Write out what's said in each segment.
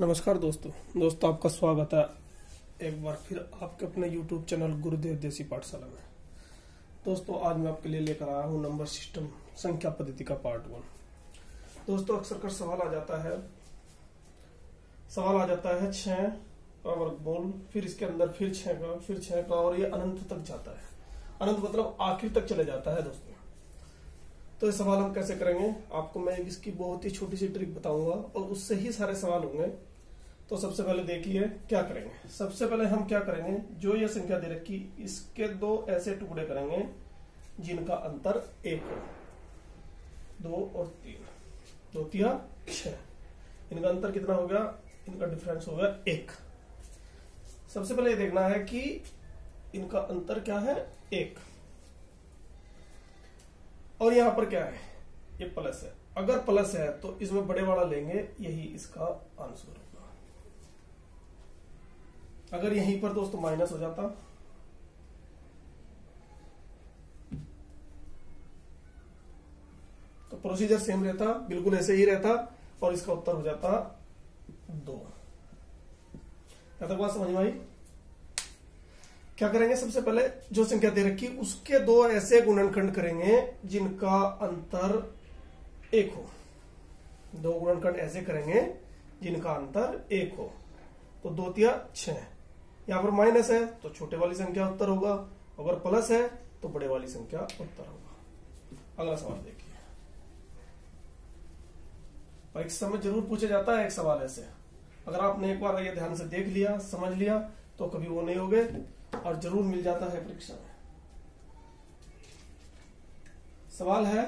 नमस्कार दोस्तों आपका स्वागत है एक बार फिर आपके अपने YouTube चैनल गुरुदेव देसी पाठशाला में। दोस्तों आज मैं आपके लिए लेकर आया हूँ नंबर सिस्टम संख्या पद्धति का पार्ट 1। दोस्तों अक्सर कर सवाल आ जाता है 6 का वर्गमूल, फिर इसके अंदर फिर 6 का और ये अनंत तक जाता है। अनंत मतलब आखिर तक चले जाता है दोस्तों। तो ये सवाल हम कैसे करेंगे, आपको मैं इसकी बहुत ही छोटी सी ट्रिक बताऊंगा और उससे ही सारे सवाल होंगे। तो सबसे पहले देखिए क्या करेंगे। सबसे पहले हम क्या करेंगे, जो ये संख्या दे रखी इसके दो ऐसे टुकड़े करेंगे जिनका अंतर 1 हो। 2 और 3, 2 तिया 6, इनका अंतर कितना हो गया, इनका डिफरेंस हो गया 1। सबसे पहले ये देखना है कि इनका अंतर क्या है 1, और यहां पर क्या है, ये प्लस है। अगर प्लस है तो इसमें बड़े वाला लेंगे, यही इसका आंसर होगा। अगर यहीं पर दोस्तों माइनस हो जाता तो प्रोसीजर सेम रहता, बिल्कुल ऐसे ही रहता और इसका उत्तर हो जाता 2। क्या तक बात समझ में आई? क्या करेंगे, सबसे पहले जो संख्या दे रखी उसके दो ऐसे गुणनखंड करेंगे जिनका अंतर 1 हो। 2 गुणनखंड ऐसे करेंगे जिनका अंतर 1 हो। तो 2 तिया 6, यहां पर माइनस है तो छोटे वाली संख्या उत्तर होगा, अगर प्लस है तो बड़े वाली संख्या उत्तर होगा। अगला सवाल देखिए। परीक्षा में जरूर पूछा जाता है एक सवाल ऐसे, अगर आपने एक बार ये ध्यान से देख लिया, समझ लिया तो कभी वो नहीं होगे और जरूर मिल जाता है परीक्षा में। सवाल है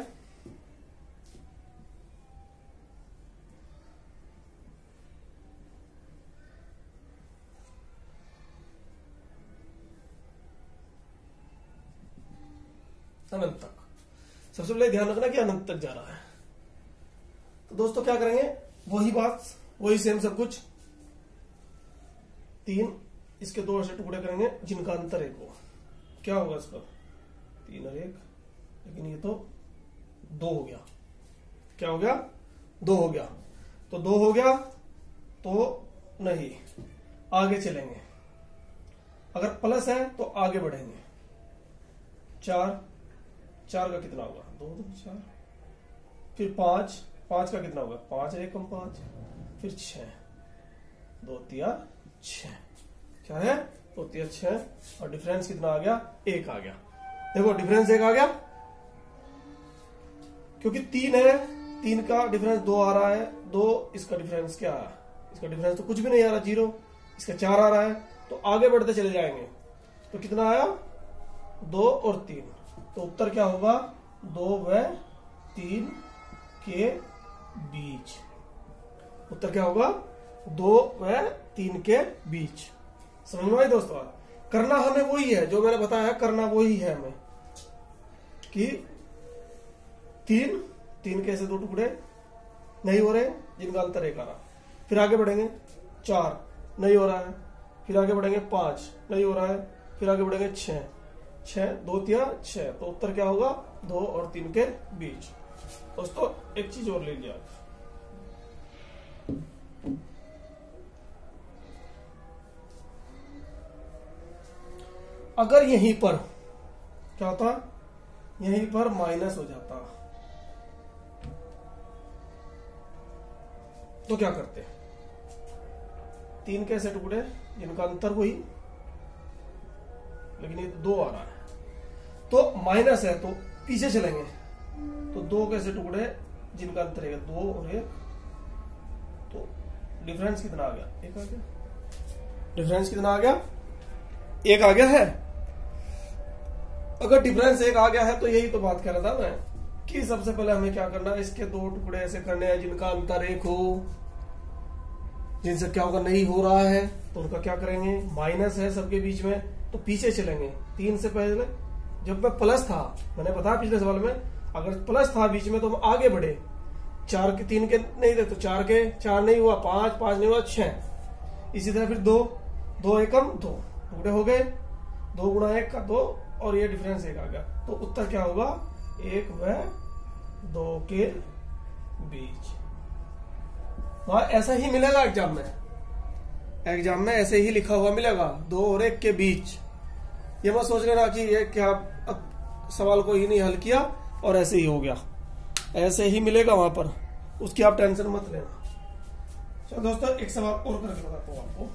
अनंत तक। सबसे पहले ध्यान रखना कि अनंत तक जा रहा है। तो दोस्तों क्या करेंगे, वही बात, वही सेम सब कुछ। 3, इसके 2 ऐसे टुकड़े करेंगे जिनका अंतर 1 हो। क्या होगा इसका, 3 और 1, लेकिन ये तो 2 हो गया। क्या हो गया, 2 हो गया। तो 2 हो गया तो नहीं, आगे चलेंगे। अगर प्लस है तो आगे बढ़ेंगे। 4 का कितना होगा, 2 2 4, फिर 5 का कितना होगा, 5 1 5, फिर 6, 2 तिया 6, क्या है 2 तिया 6, और डिफरेंस कितना आ गया, 1 आ गया। देखो डिफरेंस 1 आ गया, क्योंकि 3 है, 3 का डिफरेंस 2 आ रहा है। 2 इसका डिफरेंस क्या है, इसका डिफरेंस तो कुछ भी नहीं आ रहा, 0। इसका 4 आ रहा है, तो आगे बढ़ते चले जाएंगे। तो कितना आया, 2 और 3, तो उत्तर क्या होगा, 2 व 3 के बीच। उत्तर क्या होगा, 2 व 3 के बीच। समझ में आई दोस्तों? करना हमें वही है जो मैंने बताया, करना वही है हमें कि 3 के ऐसे 2 टुकड़े नहीं हो रहे जिनका अंतर 1 आ रहा। फिर आगे बढ़ेंगे, 4 नहीं हो रहा है, फिर आगे बढ़ेंगे 5 नहीं हो रहा है, फिर आगे बढ़ेंगे 6 2 तिया 6, तो उत्तर क्या होगा, 2 और 3 के बीच। दोस्तों एक चीज और ले लिया, अगर यहीं पर क्या होता, यहीं पर माइनस हो जाता तो क्या करते, 3 के ऐसे टुकड़े जिनका अंतर वही, लेकिन ये 2 आ रहा है तो माइनस है तो पीछे चलेंगे। तो 2 के ऐसे टुकड़े जिनका अंतर है 2 और 1, तो डिफरेंस कितना आ गया, 1 आ गया। डिफरेंस कितना आ गया, 1 आ गया है। अगर डिफरेंस 1 आ गया है तो यही तो बात कह रहा था मैं कि सबसे पहले हमें क्या करना है, इसके 2 टुकड़े ऐसे करने हैं जिनका अंतर 1 हो। जिनसे क्या होगा, नहीं हो रहा है तो उनका क्या करेंगे, माइनस है सबके बीच में तो पीछे चलेंगे। 3 से पहले जब मैं प्लस था, मैंने बताया पिछले सवाल में, अगर प्लस था बीच में तो हम आगे बढ़े। 4 के 3 के नहीं थे तो 4 के 4 नहीं हुआ, 5 नहीं हुआ, 6। इसी तरह फिर 2 एकम 2 टुकड़े हो गए, 2 गुणा 1 का 2, और ये डिफरेंस 1 आ गया। तो उत्तर क्या होगा, 1 व 2 के बीच। वहां ऐसा ही मिलेगा एग्जाम में। एग्जाम में ऐसे ही लिखा हुआ मिलेगा, 2 और 1 के बीच। ये मत सोच लेना कि ये क्या सवाल को ही नहीं हल किया और ऐसे ही हो गया, ऐसे ही मिलेगा वहां पर, उसकी आप टेंशन मत लेना। चलो दोस्तों, एक सवाल और करके बताता हूं आपको।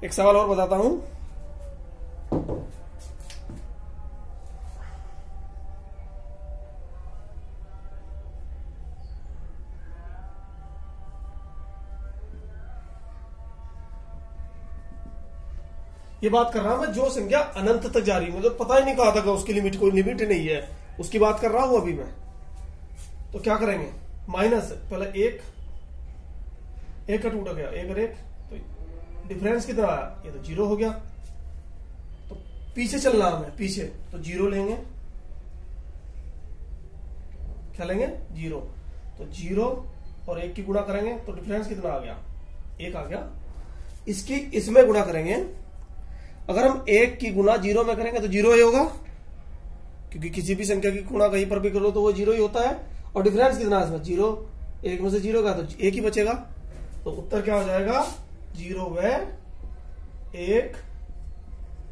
एक सवाल और बताता हूं। ये बात कर रहा हूं मैं, जो संख्या अनंत तक जा रही है, मतलब पता ही नहीं कहा था उसकी लिमिट, कोई लिमिट नहीं है, उसकी बात कर रहा हूं अभी मैं। तो क्या करेंगे, माइनस पहले एक का टूटा गया, 1 और 1, तो डिफरेंस कितना आया, ये तो 0 हो गया। तो पीछे चलना हमें, पीछे तो 0 लेंगे, क्या लेंगे 0, तो 0 और 1 की गुणा करेंगे तो डिफरेंस कितना आ गया, 1 आ गया। इसकी इसमें गुणा करेंगे, अगर हम 1 की गुणा 0 में करेंगे तो 0 ही होगा, क्योंकि किसी भी संख्या की गुणा कहीं पर भी करो तो वो 0 ही होता है। और डिफरेंस कितना है इसमें, 0, 1 में से 0 का तो 1 ही बचेगा। तो उत्तर क्या हो जाएगा, 0 व 1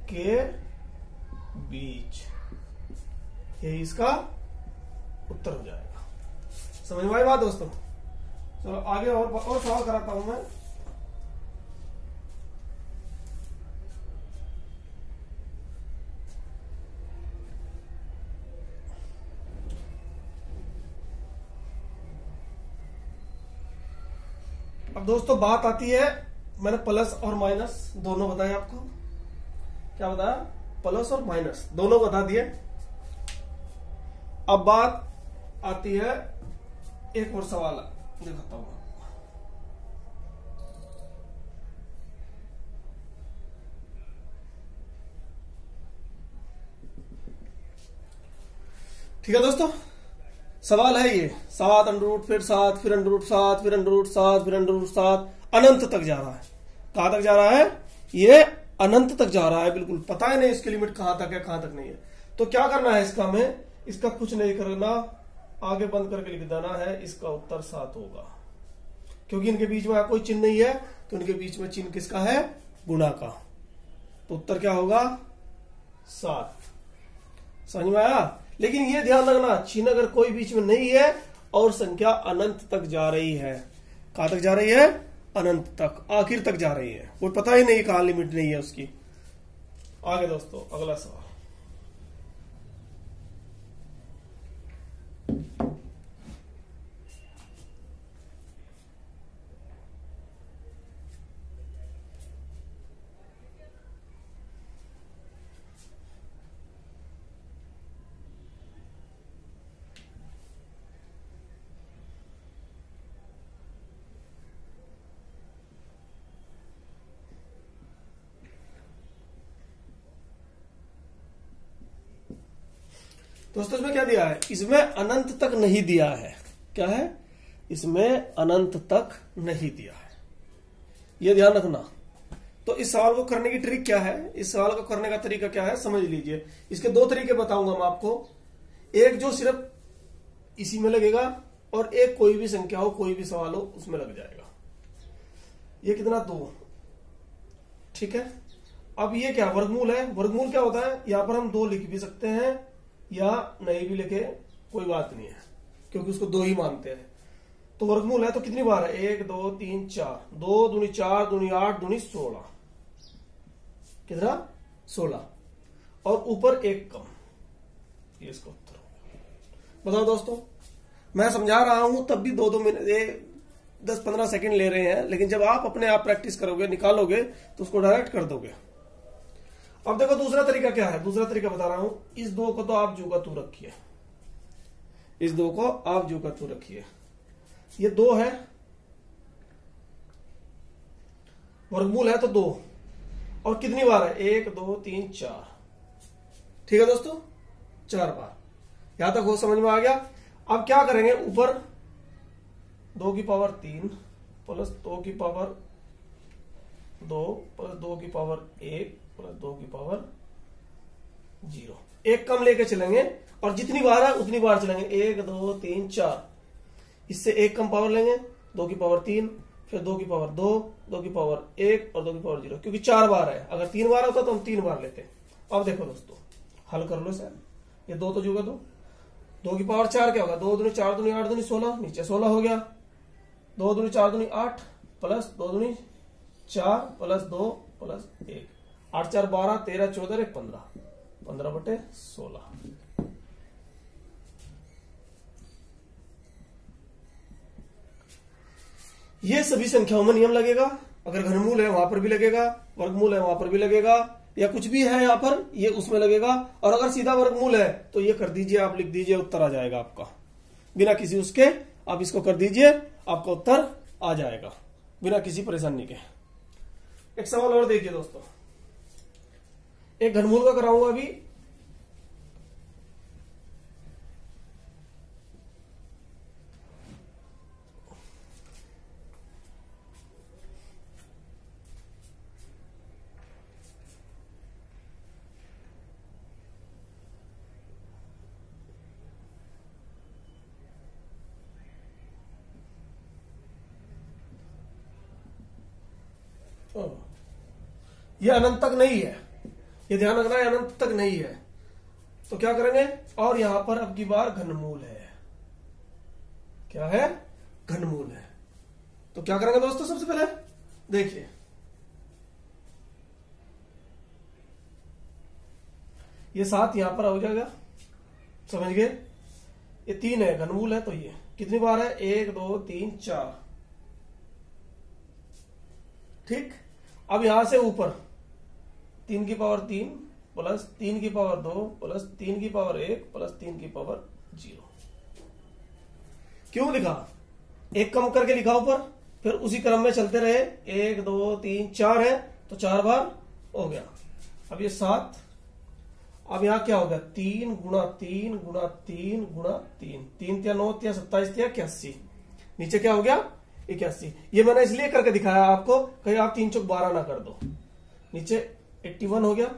के बीच, यही इसका उत्तर हो जाएगा। समझ में आई बात दोस्तों? चलो आगे और सवाल कराता हूं मैं। अब दोस्तों बात आती है, मैंने प्लस और माइनस दोनों बताए आपको। क्या बताया, प्लस और माइनस दोनों बता दिए। अब बात आती है, एक और सवाल दिखाता हूं। ठीक है दोस्तों, सवाल है ये 7 अंडर फिर 7 फिर अंडर 7 फिर अंडर 7 फिर अंडर 7 अनंत तक जा रहा है। कहां तक जा रहा है, ये अनंत तक जा रहा है, बिल्कुल पता ही नहीं इसकी लिमिट कहां तक है कहां तक नहीं है। तो क्या करना है इसका, हमें इसका कुछ नहीं करना, आगे बंद करके लिख देना है, इसका उत्तर 7 होगा। क्योंकि इनके बीच में कोई चिन्ह नहीं है, तो इनके बीच में चिन्ह किसका है, गुणा का। तो उत्तर क्या होगा, 7। समझ में आया? लेकिन ये ध्यान रखना, चिन्ह अगर कोई बीच में नहीं है और संख्या अनंत तक जा रही है, कहां तक जा रही है, अनंत तक, आखिर तक जा रही है, वो पता ही नहीं कहां लिमिट नहीं है उसकी। आगे दोस्तों अगला सवाल। दोस्तों इसमें क्या दिया है, इसमें अनंत तक नहीं दिया है। क्या है, इसमें अनंत तक नहीं दिया है, यह ध्यान रखना। तो इस सवाल को करने की ट्रिक क्या है, इस सवाल को करने का तरीका क्या है, समझ लीजिए। इसके 2 तरीके बताऊंगा मैं आपको। एक जो सिर्फ इसी में लगेगा, और एक कोई भी संख्या हो, कोई भी सवाल हो, उसमें लग जाएगा। ये कितना, 2, ठीक है। अब ये क्या, वर्गमूल है। वर्गमूल क्या होता है, यहां पर हम 2 लिख भी सकते हैं या नहीं भी लिखे, कोई बात नहीं है, क्योंकि उसको 2 ही मानते हैं। तो वर्गमूल है तो कितनी बार है, 1 2 3 4, 2 दूनी 4 दूनी 8 दूनी 16, कितना 16, और ऊपर 1 कम, ये इसका उत्तर होगा। बताओ दोस्तों, मैं समझा रहा हूं तब भी 2-2 मिनट 10-15 सेकंड ले रहे हैं, लेकिन जब आप अपने आप प्रैक्टिस करोगे, निकालोगे, तो उसको डायरेक्ट कर दोगे। अब देखो दूसरा तरीका क्या है, दूसरा तरीका बता रहा हूं। इस 2 को तो आप जू का तू रखिए, इस 2 को आप जू का तू रखिए। ये 2 है, वर्गमूल है तो 2, और कितनी बार है, 1 2 3 4, ठीक है दोस्तों, 4 बार। यहां तक वो समझ में आ गया। अब क्या करेंगे, ऊपर 2 की पावर 3 प्लस 2 की पावर 2 प्लस 2 की पावर 1 प्लस 2 की पावर 0, 1 कम लेके चलेंगे, और जितनी बार है उतनी बार चलेंगे, 1 2 3 4, इससे 1 कम पावर लेंगे, 2 की पावर 3, फिर 2 की पावर 2, 2 की पावर 1 और 2 की पावर 0, क्योंकि 4 बार है। अगर 3 बार होता तो हम 3 बार लेते। अब देखो दोस्तों, हल कर लो सर, ये 2 तो जुगा 2 की पावर 4 क्या होगा, 2 दूनी 4 दूनी 8 दूनी 16, नीचे 16 हो गया, 2 दूनी 4 दूनी 8 प्लस 2 दूनी 4 प्लस 2 प्लस 1, 8 4 12 13 14 1 15, 15/16। ये सभी संख्याओं में नियम लगेगा। अगर घनमूल है वहां पर भी लगेगा, वर्गमूल है वहां पर भी लगेगा, या कुछ भी है यहां पर ये उसमें लगेगा। और अगर सीधा वर्गमूल है तो ये कर दीजिए, आप लिख दीजिए, उत्तर आ जाएगा आपका बिना किसी उसके। आप इसको कर दीजिए, आपका उत्तर आ जाएगा बिना किसी परेशानी के। एक सवाल और देखिए दोस्तों, एक घनमूल का कराऊंगा अभी। ये अनंत तक नहीं है, ये ध्यान रखना है, अनंत तक नहीं है। तो क्या करेंगे, और यहां पर अब की बार घनमूल है। क्या है, घनमूल है। तो क्या करेंगे दोस्तों, सबसे पहले देखिए, ये 7 यहां पर हो जाएगा, समझ गए। ये 3 है, घनमूल है, तो ये कितनी बार है, 1 2 3 4, ठीक। अब यहां से ऊपर 3 की पावर 3 प्लस 3 की पावर 2 प्लस 3 की पावर 1 प्लस 3 की पावर 0। क्यों लिखा, एक कम करके लिखा ऊपर, फिर उसी क्रम में चलते रहे। 1 2 3 4 है तो 4 बार हो गया। अब ये 7, अब यहां क्या होगा, 3 गुणा 3 गुणा 3 गुणा 3, 3 × 9 = 27 = 81, नीचे क्या हो गया, 81। ये मैंने इसलिए करके दिखाया आपको, कहीं आप 3 × 12 ना कर दो। नीचे 81 हो गया,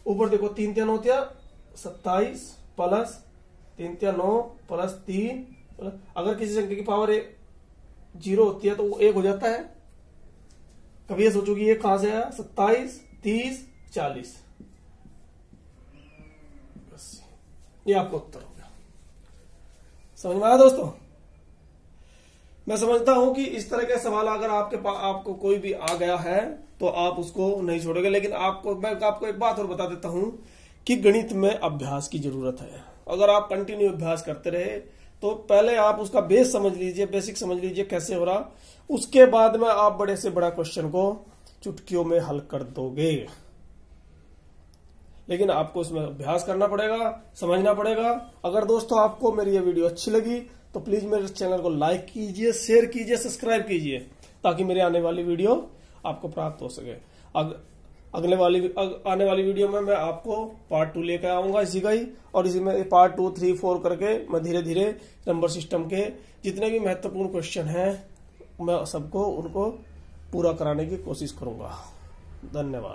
ऊपर देखो 3 × 9 = 27 प्लस 3 × 9 प्लस 3 प्लस, अगर किसी संख्या की पावर 0 होती है तो वो 1 हो जाता है। कभी ये सोचोगे ये कहां से आया, 27 30 40, ये आपका उत्तर हो गया। समझ में आया दोस्तों। मैं समझता हूं कि इस तरह के सवाल अगर आपको कोई भी आ गया है तो आप उसको नहीं छोड़ोगे। लेकिन मैं आपको एक बात और बता देता हूं कि गणित में अभ्यास की जरूरत है। अगर आप कंटिन्यू अभ्यास करते रहे तो पहले आप उसका बेस समझ लीजिए, बेसिक समझ लीजिए कैसे हो रहा, उसके बाद में आप बड़े से बड़ा क्वेश्चन को चुटकियों में हल कर दोगे। लेकिन आपको इसमें अभ्यास करना पड़ेगा, समझना पड़ेगा। अगर दोस्तों आपको मेरी ये वीडियो अच्छी लगी तो प्लीज मेरे चैनल को लाइक कीजिए, शेयर कीजिए, सब्सक्राइब कीजिए, ताकि मेरी आने वाली वीडियो आपको प्राप्त हो सके। आने वाली वीडियो में मैं आपको पार्ट 2 लेकर आऊंगा इसी का ही, और इसी में पार्ट 2 3 4 करके मैं धीरे धीरे नंबर सिस्टम के जितने भी महत्वपूर्ण क्वेश्चन हैं मैं सबको उनको पूरा कराने की कोशिश करूंगा। धन्यवाद।